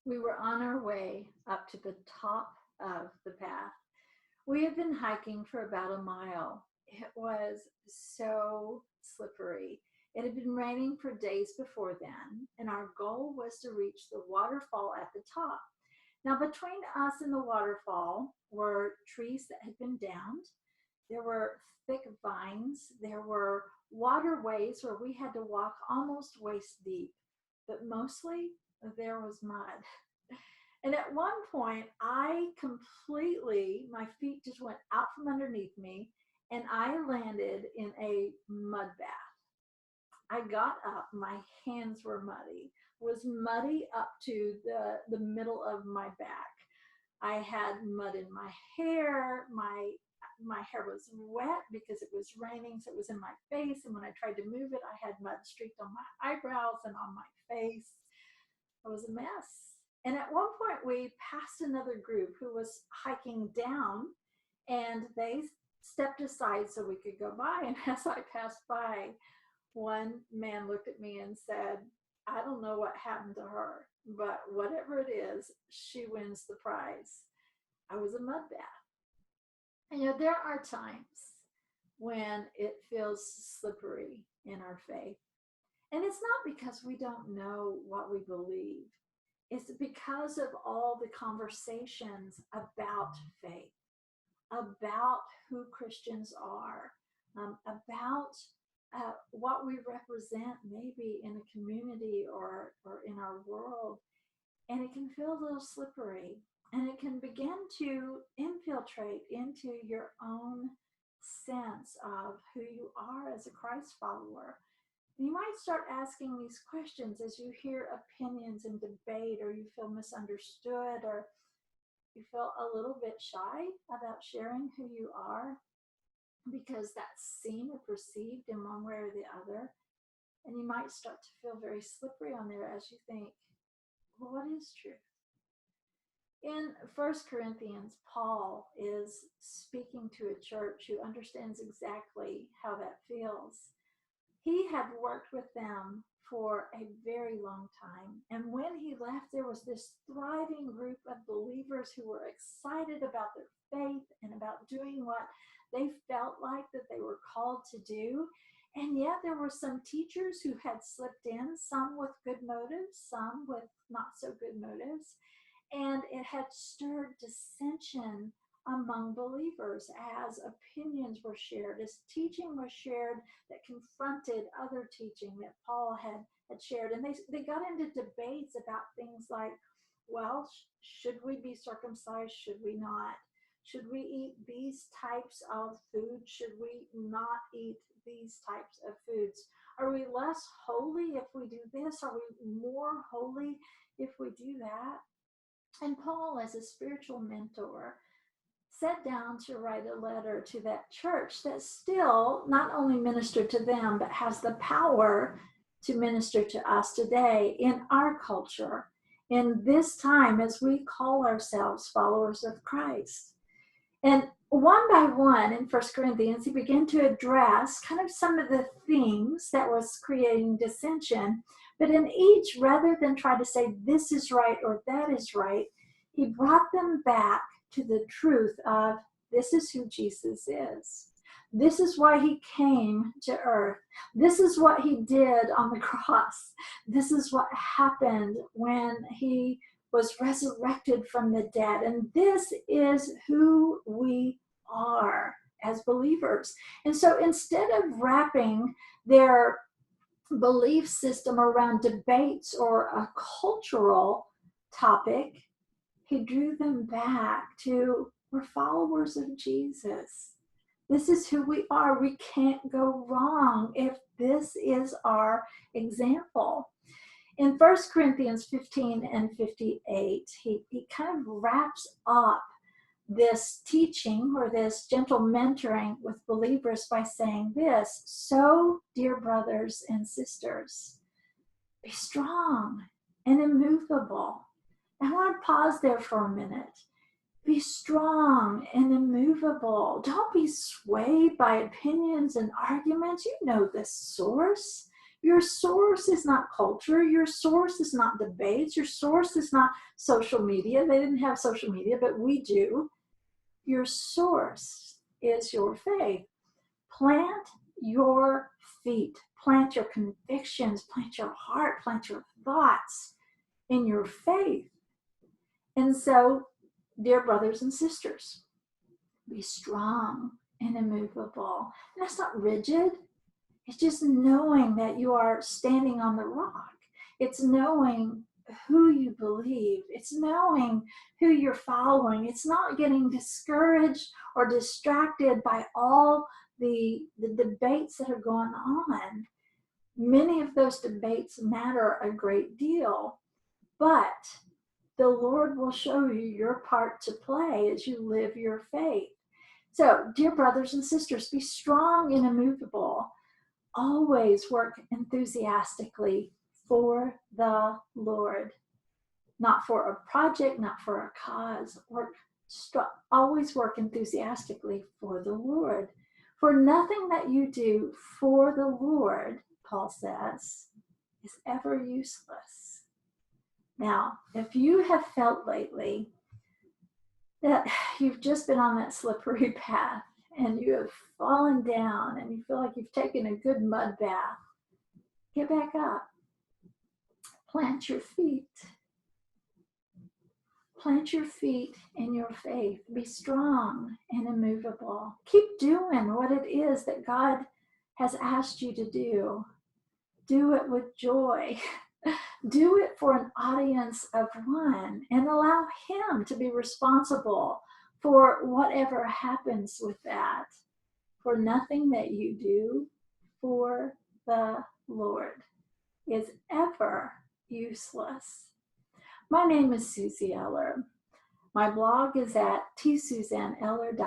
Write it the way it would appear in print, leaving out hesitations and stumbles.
We were on our way up to the top of the path. We had been hiking for about a mile. It was so slippery. It had been raining for days before then, and our goal was to reach the waterfall at the top. Now, between us and the waterfall were trees that had been downed. There were thick vines. There were waterways where we had to walk almost waist deep, but mostly there was mud. And at one point, my feet just went out from underneath me and I landed in a mud bath. I got up, my hands were muddy, was muddy up to the middle of my back. I had mud in my hair. My hair was wet because it was raining, so it was in my face. And when I tried to move it, I had mud streaked on my eyebrows and on my face. It was a mess. And at one point, we passed another group who was hiking down, and they stepped aside so we could go by. And as I passed by, one man looked at me and said, I don't know what happened to her, but whatever it is, she wins the prize. I was a mud bath. And there are times when it feels slippery in our faith. And it's not because we don't know what we believe. It's because of all the conversations about faith, about who Christians are, about what we represent maybe in a community or in our world. And it can feel a little slippery, and it can begin to infiltrate into your own sense of who you are as a Christ follower. You might start asking these questions as you hear opinions and debate, or you feel misunderstood, or you feel a little bit shy about sharing who you are because that's seen or perceived in one way or the other. And you might start to feel very slippery on there as you think, well, what is truth? In 1 Corinthians, Paul is speaking to a church who understands exactly how that feels. He had worked with them for a very long time. And when he left, there was this thriving group of believers who were excited about their faith and about doing what they felt like that they were called to do. And yet there were some teachers who had slipped in, some with good motives, some with not so good motives. And it had stirred dissension among believers as opinions were shared, as teaching was shared that confronted other teaching that Paul had shared. And they got into debates about things like, well, should we be circumcised? Should we not? Should we eat these types of food? Should we not eat these types of foods? Are we less holy if we do this? Are we more holy if we do that? And Paul, as a spiritual mentor, sat down to write a letter to that church that still not only ministered to them, but has the power to minister to us today in our culture, in this time as we call ourselves followers of Christ. And one by one in 1 Corinthians, he began to address kind of some of the themes that was creating dissension. But in each, rather than try to say this is right or that is right, he brought them back to the truth of this is who Jesus is. This is why he came to earth. This is what he did on the cross. This is what happened when he was resurrected from the dead. And this is who we are as believers. And so instead of wrapping their belief system around debates or a cultural topic, he drew them back to, we're followers of Jesus. This is who we are. We can't go wrong if this is our example. In 1 Corinthians 15 and 58, he kind of wraps up this teaching or this gentle mentoring with believers by saying this: so, dear brothers and sisters, be strong and immovable. I want to pause there for a minute. Be strong and immovable. Don't be swayed by opinions and arguments. You know the source. Your source is not culture. Your source is not debates. Your source is not social media. They didn't have social media, but we do. Your source is your faith. Plant your feet, plant your convictions, plant your heart, plant your thoughts in your faith. And so, dear brothers and sisters, be strong and immovable. And that's not rigid. It's just knowing that you are standing on the rock. It's knowing who you believe. It's knowing who you're following. It's not getting discouraged or distracted by all the debates that are going on. Many of those debates matter a great deal, but the Lord will show you your part to play as you live your faith. So, dear brothers and sisters, be strong and immovable. Always work enthusiastically for the Lord, not for a project, not for a cause. Always work enthusiastically for the Lord. For nothing that you do for the Lord, Paul says, is ever useless. Now, if you have felt lately that you've just been on that slippery path and you have fallen down and you feel like you've taken a good mud bath, get back up. Plant your feet. Plant your feet in your faith. Be strong and immovable. Keep doing what it is that God has asked you to do. Do it with joy. Do it for an audience of one and allow Him to be responsible for whatever happens with that. For nothing that you do for the Lord is ever useless. My name is Suzie Eller. My blog is at tsuzanneeller.com.